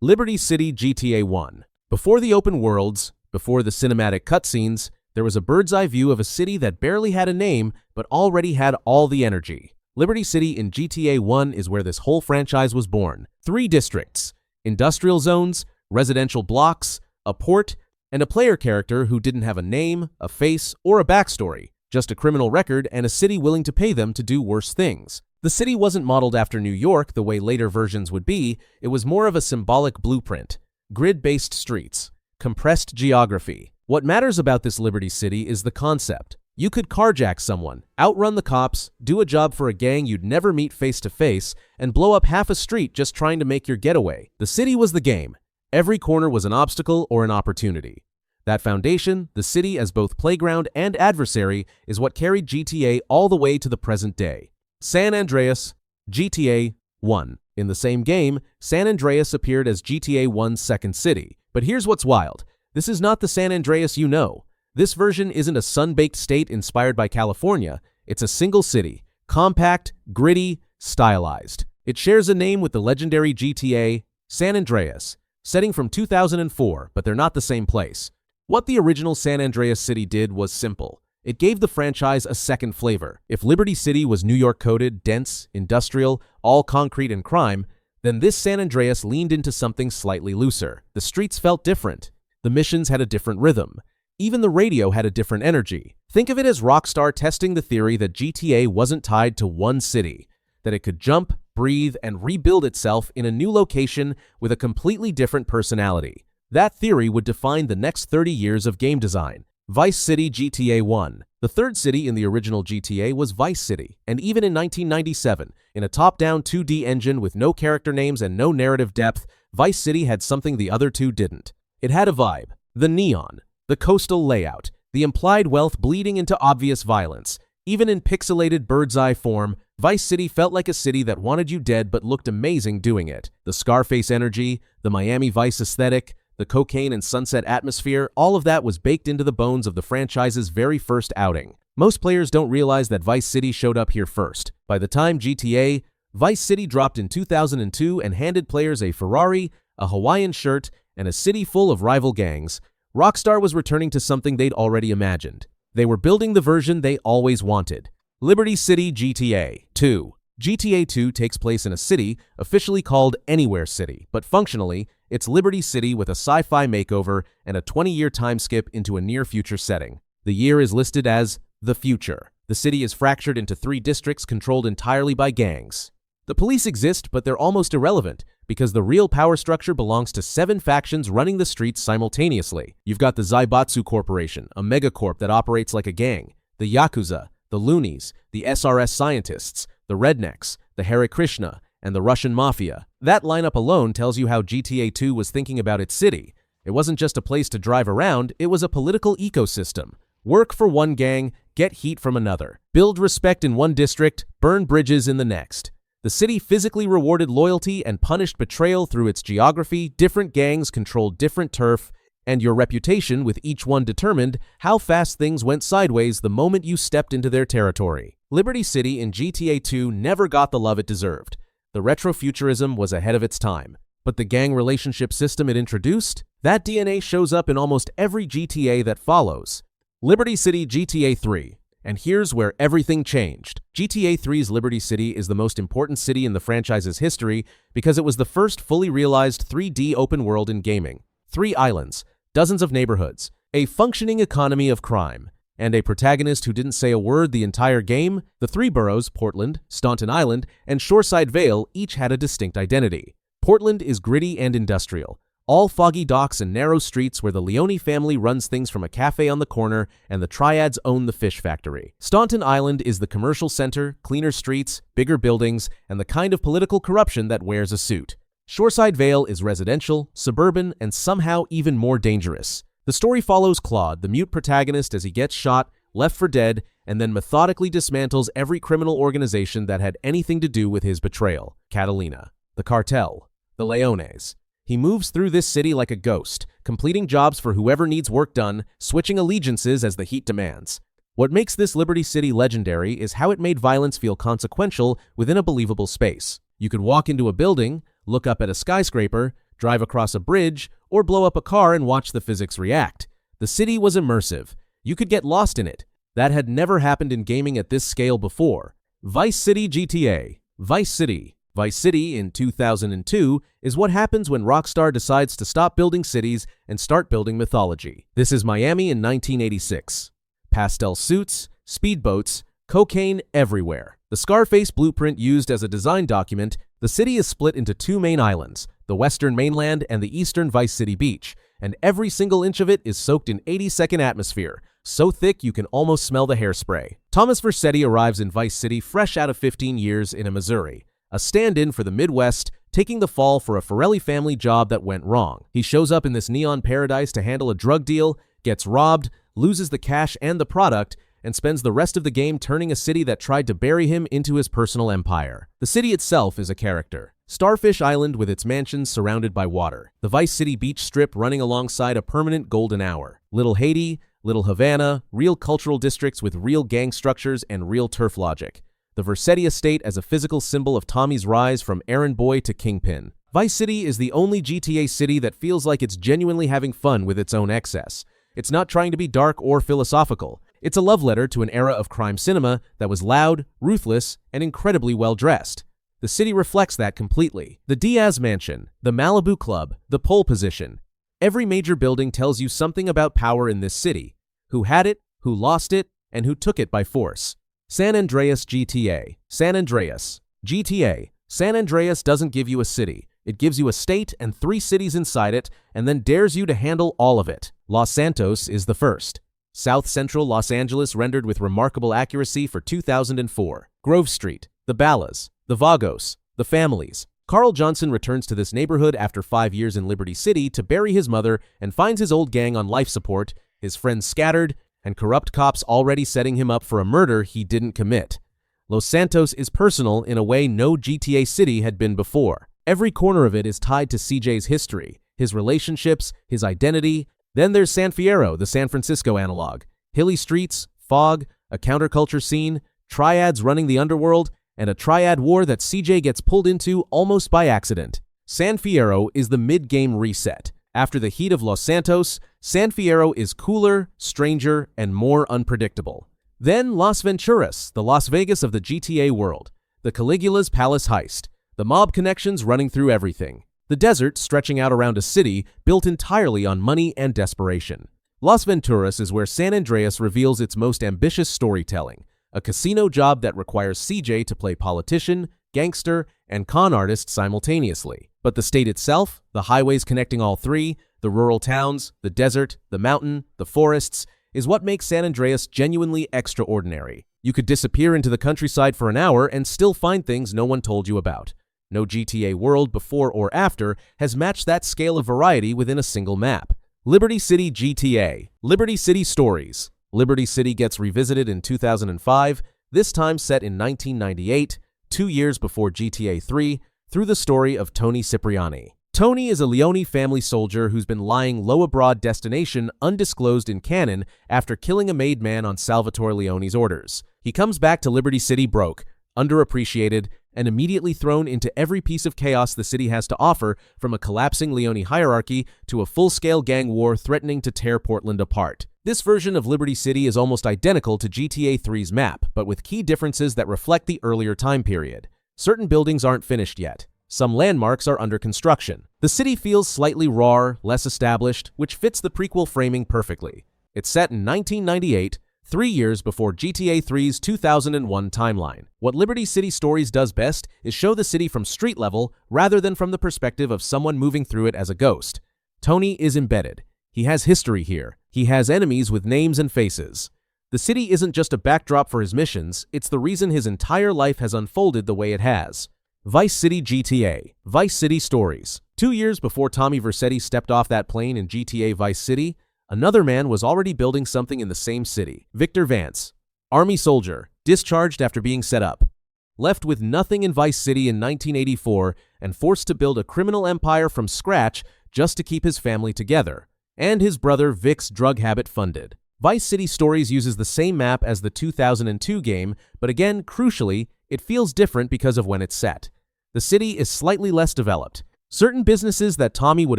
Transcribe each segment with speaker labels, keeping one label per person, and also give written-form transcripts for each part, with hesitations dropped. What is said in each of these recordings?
Speaker 1: Liberty City GTA 1. Before the open worlds, before the cinematic cutscenes, there was a bird's-eye view of a city that barely had a name but already had all the energy. Liberty City in GTA 1 is where this whole franchise was born. 3 districts, industrial zones, residential blocks, a port, and a player character who didn't have a name, a face, or a backstory, just a criminal record and a city willing to pay them to do worse things. The city wasn't modeled after New York the way later versions would be, it was more of a symbolic blueprint. Grid-based streets, compressed geography. What matters about this Liberty City is the concept. You could carjack someone, outrun the cops, do a job for a gang you'd never meet face to face, and blow up half a street just trying to make your getaway. The city was the game. Every corner was an obstacle or an opportunity. That foundation, the city as both playground and adversary, is what carried GTA all the way to the present day. San Andreas, GTA 1. In the same game, San Andreas appeared as GTA 1's second city. But here's what's wild. This is not the San Andreas you know. This version isn't a sun-baked state inspired by California. It's a single city, compact, gritty, stylized. It shares a name with the legendary GTA, San Andreas, setting from 2004, but they're not the same place. What the original San Andreas city did was simple. It gave the franchise a second flavor. If Liberty City was New York-coded, dense, industrial, all concrete and crime, then this San Andreas leaned into something slightly looser. The streets felt different. The missions had a different rhythm. Even the radio had a different energy. Think of it as Rockstar testing the theory that GTA wasn't tied to one city, that it could jump, breathe, and rebuild itself in a new location with a completely different personality. That theory would define the next 30 years of game design. Vice City GTA 1. The third city in the original GTA was Vice City, and even in 1997, in a top-down 2D engine with no character names and no narrative depth, Vice City had something the other two didn't. It had a vibe. The neon, the coastal layout, the implied wealth bleeding into obvious violence. Even in pixelated bird's-eye form, Vice City felt like a city that wanted you dead but looked amazing doing it. The Scarface energy, the Miami Vice aesthetic, the cocaine and sunset atmosphere, all of that was baked into the bones of the franchise's very first outing. Most players don't realize that Vice City showed up here first. By the time GTA, Vice City dropped in 2002 and handed players a Ferrari, a Hawaiian shirt, and a city full of rival gangs, Rockstar was returning to something they'd already imagined. They were building the version they always wanted. Liberty City GTA 2. GTA 2 takes place in a city officially called Anywhere City, but functionally, it's Liberty City with a sci-fi makeover and a 20-year time skip into a near-future setting. The year is listed as the future. The city is fractured into 3 districts controlled entirely by gangs. The police exist, but they're almost irrelevant because the real power structure belongs to 7 factions running the streets simultaneously. You've got the Zaibatsu Corporation, a megacorp that operates like a gang, the Yakuza, the Loonies, the SRS scientists, the Rednecks, the Hare Krishna, and the Russian Mafia. That lineup alone tells you how GTA 2 was thinking about its city. It wasn't just a place to drive around, it was a political ecosystem. Work for one gang, get heat from another. Build respect in one district, burn bridges in the next. The city physically rewarded loyalty and punished betrayal through its geography. Different gangs controlled different turf, and your reputation with each one determined how fast things went sideways the moment you stepped into their territory. Liberty City in GTA 2 never got the love it deserved. The retrofuturism was ahead of its time. But the gang relationship system it introduced? That DNA shows up in almost every GTA that follows. Liberty City GTA 3. And here's where everything changed. GTA 3's Liberty City is the most important city in the franchise's history because it was the first fully realized 3D open world in gaming. 3 islands, dozens of neighborhoods, a functioning economy of crime, and a protagonist who didn't say a word the entire game. The 3 boroughs, Portland, Staunton Island, and Shoreside Vale, each had a distinct identity. Portland is gritty and industrial. All foggy docks and narrow streets where the Leone family runs things from a cafe on the corner and the Triads own the fish factory. Staunton Island is the commercial center, cleaner streets, bigger buildings, and the kind of political corruption that wears a suit. Shoreside Vale is residential, suburban, and somehow even more dangerous. The story follows Claude, the mute protagonist, as he gets shot, left for dead, and then methodically dismantles every criminal organization that had anything to do with his betrayal. Catalina, the cartel, the Leones. He moves through this city like a ghost, completing jobs for whoever needs work done, switching allegiances as the heat demands. What makes this Liberty City legendary is how it made violence feel consequential within a believable space. You could walk into a building, look up at a skyscraper, drive across a bridge, or blow up a car and watch the physics react. The city was immersive. You could get lost in it. That had never happened in gaming at this scale before. Vice City GTA. Vice City. Vice City in 2002 is what happens when Rockstar decides to stop building cities and start building mythology. This is Miami in 1986. Pastel suits, speedboats, cocaine everywhere. The Scarface blueprint used as a design document, the city is split into two main islands, the western mainland and the eastern Vice City beach, and every single inch of it is soaked in 80-second atmosphere, so thick you can almost smell the hairspray. Thomas Vercetti arrives in Vice City fresh out of 15 years in Missouri, a stand-in for the Midwest, taking the fall for a Forelli family job that went wrong. He shows up in this neon paradise to handle a drug deal, gets robbed, loses the cash and the product, and spends the rest of the game turning a city that tried to bury him into his personal empire. The city itself is a character. Starfish Island with its mansions surrounded by water. The Vice City beach strip running alongside a permanent golden hour. Little Haiti, Little Havana, real cultural districts with real gang structures and real turf logic. The Vercetti estate as a physical symbol of Tommy's rise from errand boy to kingpin. Vice City is the only GTA city that feels like it's genuinely having fun with its own excess. It's not trying to be dark or philosophical. It's a love letter to an era of crime cinema that was loud, ruthless, and incredibly well-dressed. The city reflects that completely. The Diaz Mansion, the Malibu Club, the Pole Position. Every major building tells you something about power in this city. Who had it, who lost it, and who took it by force. San Andreas GTA. San Andreas. GTA. San Andreas doesn't give you a city. It gives you a state and 3 cities inside it, and then dares you to handle all of it. Los Santos is the first. South Central Los Angeles rendered with remarkable accuracy for 2004. Grove Street. The Ballas. The Vagos. The Families. Carl Johnson returns to this neighborhood after 5 years in Liberty City to bury his mother and finds his old gang on life support, his friends scattered, and corrupt cops already setting him up for a murder he didn't commit. Los Santos is personal in a way no GTA city had been before. Every corner of it is tied to CJ's history, his relationships, his identity. Then there's San Fierro, the San Francisco analog. Hilly streets, fog, a counterculture scene, triads running the underworld, and a triad war that CJ gets pulled into almost by accident. San Fierro is the mid-game reset. After the heat of Los Santos, San Fierro is cooler, stranger, and more unpredictable. Then Las Venturas, the Las Vegas of the GTA world. The Caligula's palace heist. The mob connections running through everything. The desert stretching out around a city built entirely on money and desperation. Las Venturas is where San Andreas reveals its most ambitious storytelling. A casino job that requires CJ to play politician, gangster, and con artist simultaneously. But the state itself, the highways connecting all 3, the rural towns, the desert, the mountain, the forests, is what makes San Andreas genuinely extraordinary. You could disappear into the countryside for an hour and still find things no one told you about. No GTA world before or after has matched that scale of variety within a single map. Liberty City GTA. Liberty City Stories. Liberty City gets revisited in 2005, this time set in 1998, 2 years before GTA 3, through the story of Tony Cipriani. Tony is a Leone family soldier who's been lying low abroad destination undisclosed in canon after killing a made man on Salvatore Leone's orders. He comes back to Liberty City broke, underappreciated, and immediately thrown into every piece of chaos the city has to offer, from a collapsing Leone hierarchy to a full-scale gang war threatening to tear Portland apart. This version of Liberty City is almost identical to GTA 3's map, but with key differences that reflect the earlier time period. Certain buildings aren't finished yet. Some landmarks are under construction. The city feels slightly raw, less established, which fits the prequel framing perfectly. It's set in 1998, 3 years before GTA 3's 2001 timeline. What Liberty City Stories does best is show the city from street level rather than from the perspective of someone moving through it as a ghost. Tony is embedded. He has history here. He has enemies with names and faces. The city isn't just a backdrop for his missions, it's the reason his entire life has unfolded the way it has. Vice City GTA. Vice City Stories. 2 years before Tommy Vercetti stepped off that plane in GTA Vice City, another man was already building something in the same city. Victor Vance. Army soldier, discharged after being set up. Left with nothing in Vice City in 1984 and forced to build a criminal empire from scratch just to keep his family together. And his brother Vic's drug habit funded. Vice City Stories uses the same map as the 2002 game, but again, crucially, it feels different because of when it's set. The city is slightly less developed. Certain businesses that Tommy would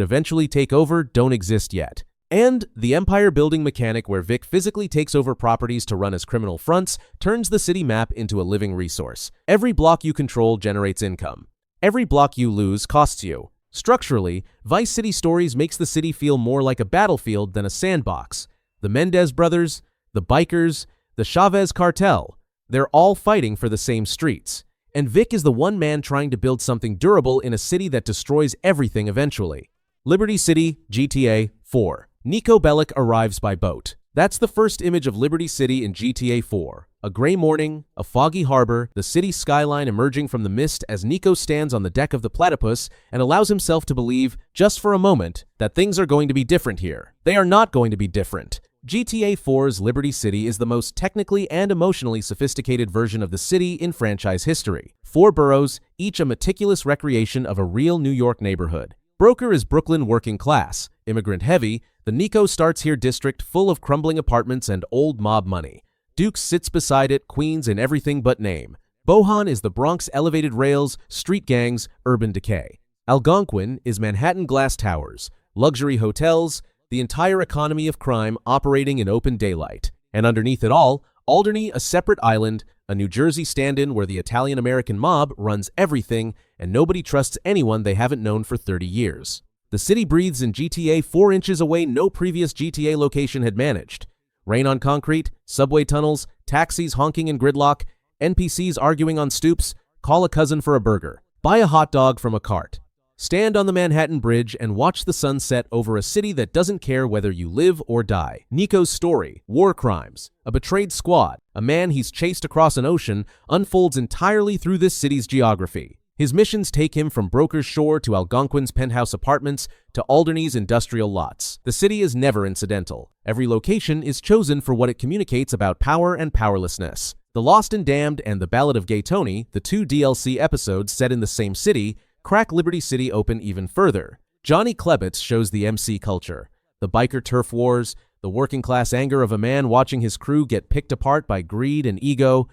Speaker 1: eventually take over don't exist yet. And the empire-building mechanic where Vic physically takes over properties to run as criminal fronts turns the city map into a living resource. Every block you control generates income. Every block you lose costs you. Structurally, Vice City Stories makes the city feel more like a battlefield than a sandbox. The Mendez brothers, the bikers, the Chavez cartel, they're all fighting for the same streets. And Vic is the one man trying to build something durable in a city that destroys everything eventually. Liberty City, GTA 4. Nico Bellic arrives by boat. That's the first image of Liberty City in GTA 4. A gray morning, a foggy harbor, the city's skyline emerging from the mist as Nico stands on the deck of the platypus and allows himself to believe, just for a moment, that things are going to be different here. They are not going to be different. GTA 4's Liberty City is the most technically and emotionally sophisticated version of the city in franchise history. 4 boroughs, each a meticulous recreation of a real New York neighborhood. Broker is Brooklyn working class, immigrant heavy, the Nico starts here district full of crumbling apartments and old mob money. Dukes sits beside it, Queens in everything but name. Bohan is the Bronx elevated rails, street gangs, urban decay. Algonquin is Manhattan glass towers, luxury hotels, the entire economy of crime operating in open daylight. And underneath it all, Alderney, a separate island, a New Jersey stand-in where the Italian-American mob runs everything and nobody trusts anyone they haven't known for 30 years. The city breathes in GTA 4 inches away no previous GTA location had managed. Rain on concrete, subway tunnels, taxis honking in gridlock, NPCs arguing on stoops, call a cousin for a burger, buy a hot dog from a cart. Stand on the Manhattan Bridge and watch the sun set over a city that doesn't care whether you live or die. Nico's story, war crimes, a betrayed squad, a man he's chased across an ocean, unfolds entirely through this city's geography. His missions take him from Broker's Shore to Algonquin's penthouse apartments to Alderney's industrial lots. The city is never incidental. Every location is chosen for what it communicates about power and powerlessness. The Lost and Damned and The Ballad of Gay Tony, the 2 DLC episodes set in the same city, crack Liberty City open even further. Johnny Klebitz shows the MC culture, the biker turf wars, the working class anger of a man watching his crew get picked apart by greed and ego.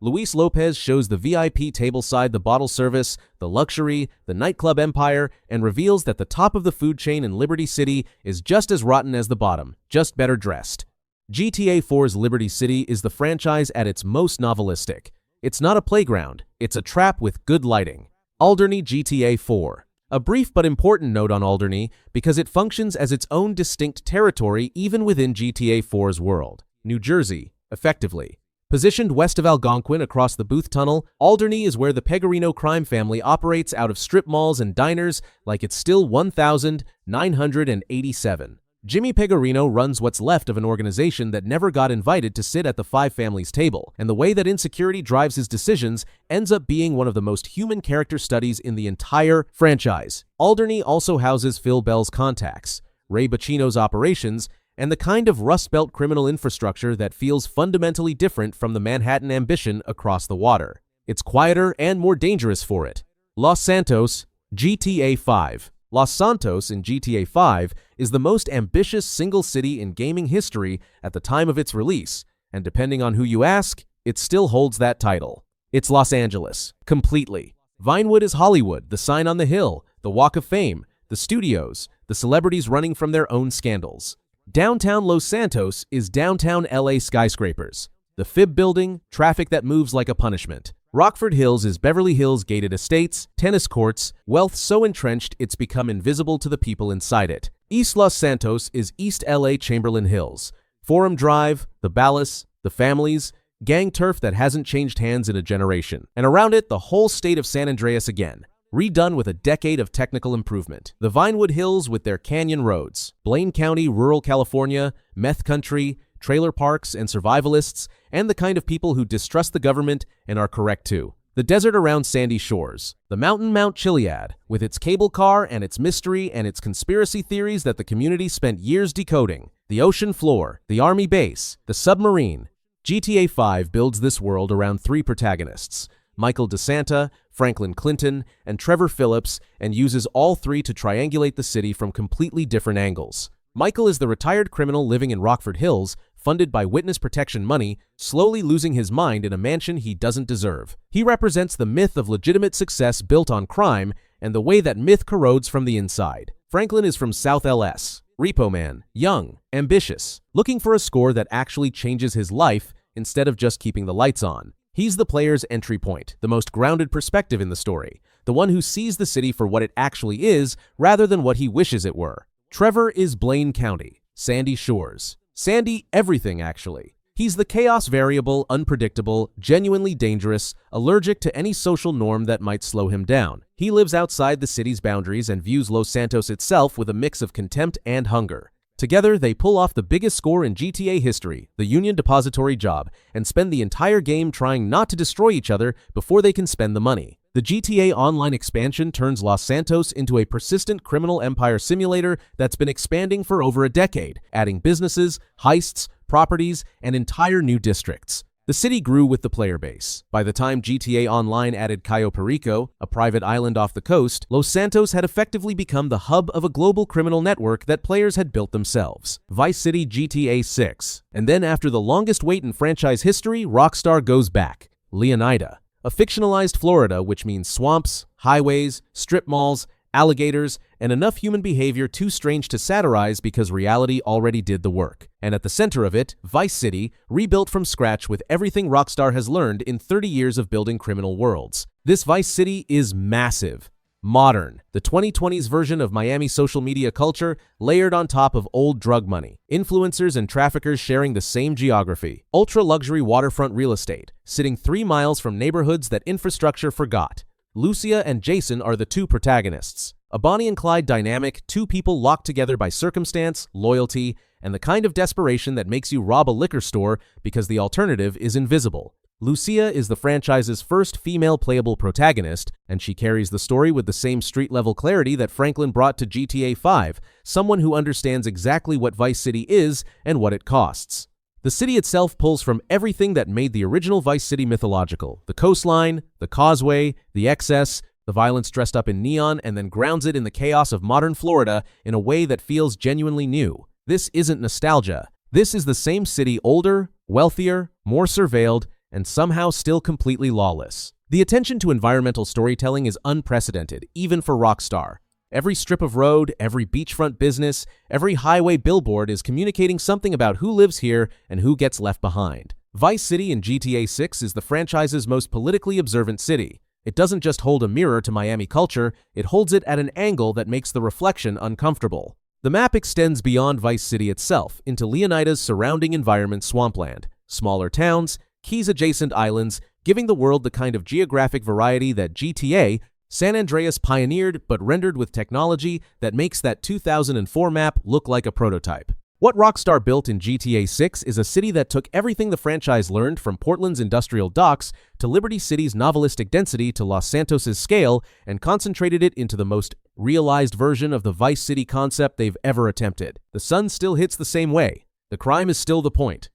Speaker 1: Luis Lopez shows the VIP tableside, the bottle service, the luxury, the nightclub empire, and reveals that the top of the food chain in Liberty City is just as rotten as the bottom, just better dressed. GTA 4's Liberty City is the franchise at its most novelistic. It's not a playground, it's a trap with good lighting. Alderney GTA 4. A brief but important note on Alderney because it functions as its own distinct territory even within GTA 4's world. New Jersey, effectively. Positioned west of Algonquin across the Booth Tunnel, Alderney is where the Pecorino crime family operates out of strip malls and diners like it's still 1987. Jimmy Pecorino runs what's left of an organization that never got invited to sit at the Five Families table, and the way that insecurity drives his decisions ends up being one of the most human character studies in the entire franchise. Alderney also houses Phil Bell's contacts, Ray Bacino's operations, and the kind of Rust Belt criminal infrastructure that feels fundamentally different from the Manhattan ambition across the water. It's quieter and more dangerous for it. Los Santos, GTA 5. Los Santos in GTA 5 is the most ambitious single city in gaming history at the time of its release, and depending on who you ask, it still holds that title. It's Los Angeles, completely. Vinewood is Hollywood, the sign on the hill, the Walk of Fame, the studios, the celebrities running from their own scandals. Downtown Los Santos is downtown LA skyscrapers, the Fib building, traffic that moves like a punishment. Rockford Hills is Beverly Hills gated estates, tennis courts, wealth so entrenched it's become invisible to the people inside it. East Los Santos is East LA Chamberlain Hills, Forum Drive, the Ballas, the families, gang turf that hasn't changed hands in a generation. And around it, the whole state of San Andreas again, redone with a decade of technical improvement. The Vinewood Hills with their canyon roads, Blaine County, rural California, meth country, trailer parks and survivalists, and the kind of people who distrust the government and are correct too. The desert around sandy shores, the mountain Mount Chiliad, with its cable car and its mystery and its conspiracy theories that the community spent years decoding, the ocean floor, the army base, the submarine. GTA 5 builds this world around 3 protagonists, Michael DeSanta, Franklin Clinton, and Trevor Phillips, and uses all 3 to triangulate the city from completely different angles. Michael is the retired criminal living in Rockford Hills, funded by witness protection money, slowly losing his mind in a mansion he doesn't deserve. He represents the myth of legitimate success built on crime, and the way that myth corrodes from the inside. Franklin is from South LS. Repo man, young, ambitious, looking for a score that actually changes his life instead of just keeping the lights on. He's the player's entry point, the most grounded perspective in the story, the one who sees the city for what it actually is rather than what he wishes it were. Trevor is Blaine County, Sandy Shores. Sandy everything, actually. He's the chaos variable, unpredictable, genuinely dangerous, allergic to any social norm that might slow him down. He lives outside the city's boundaries and views Los Santos itself with a mix of contempt and hunger. Together, they pull off the biggest score in GTA history, the Union Depository job, and spend the entire game trying not to destroy each other before they can spend the money. The GTA Online expansion turns Los Santos into a persistent criminal empire simulator that's been expanding for over a decade, adding businesses, heists, properties, and entire new districts. The city grew with the player base. By the time GTA Online added Cayo Perico, a private island off the coast, Los Santos had effectively become the hub of a global criminal network that players had built themselves. Vice City GTA 6. And then after the longest wait in franchise history, Rockstar goes back. Leonida. A fictionalized Florida, which means swamps, highways, strip malls, alligators, and enough human behavior too strange to satirize because reality already did the work. And at the center of it, Vice City, rebuilt from scratch with everything Rockstar has learned in 30 years of building criminal worlds. This Vice City is massive. Modern, the 2020s version of Miami social media culture layered on top of old drug money. Influencers and traffickers sharing the same geography. Ultra-luxury waterfront real estate, sitting 3 miles from neighborhoods that infrastructure forgot. Lucia and Jason are the two protagonists. A Bonnie and Clyde dynamic, two people locked together by circumstance, loyalty, and the kind of desperation that makes you rob a liquor store because the alternative is invisible. Lucia is the franchise's first female playable protagonist, and she carries the story with the same street-level clarity that Franklin brought to GTA 5, someone who understands exactly what Vice City is and what it costs. The city itself pulls from everything that made the original Vice City mythological: the coastline, the causeway, the excess, the violence dressed up in neon, and then grounds it in the chaos of modern Florida in a way that feels genuinely new. This isn't nostalgia. This is the same city, older, wealthier, more surveilled, and somehow still completely lawless. The attention to environmental storytelling is unprecedented, even for Rockstar. Every strip of road, every beachfront business, every highway billboard is communicating something about who lives here and who gets left behind. Vice City in GTA 6 is the franchise's most politically observant city. It doesn't just hold a mirror to Miami culture, it holds it at an angle that makes the reflection uncomfortable. The map extends beyond Vice City itself into Leonida's surrounding environment swampland, smaller towns, Keys-adjacent islands, giving the world the kind of geographic variety that GTA, San Andreas pioneered but rendered with technology that makes that 2004 map look like a prototype. What Rockstar built in GTA 6 is a city that took everything the franchise learned from Portland's industrial docks to Liberty City's novelistic density to Los Santos' scale and concentrated it into the most realized version of the Vice City concept they've ever attempted. The sun still hits the same way. The crime is still the point.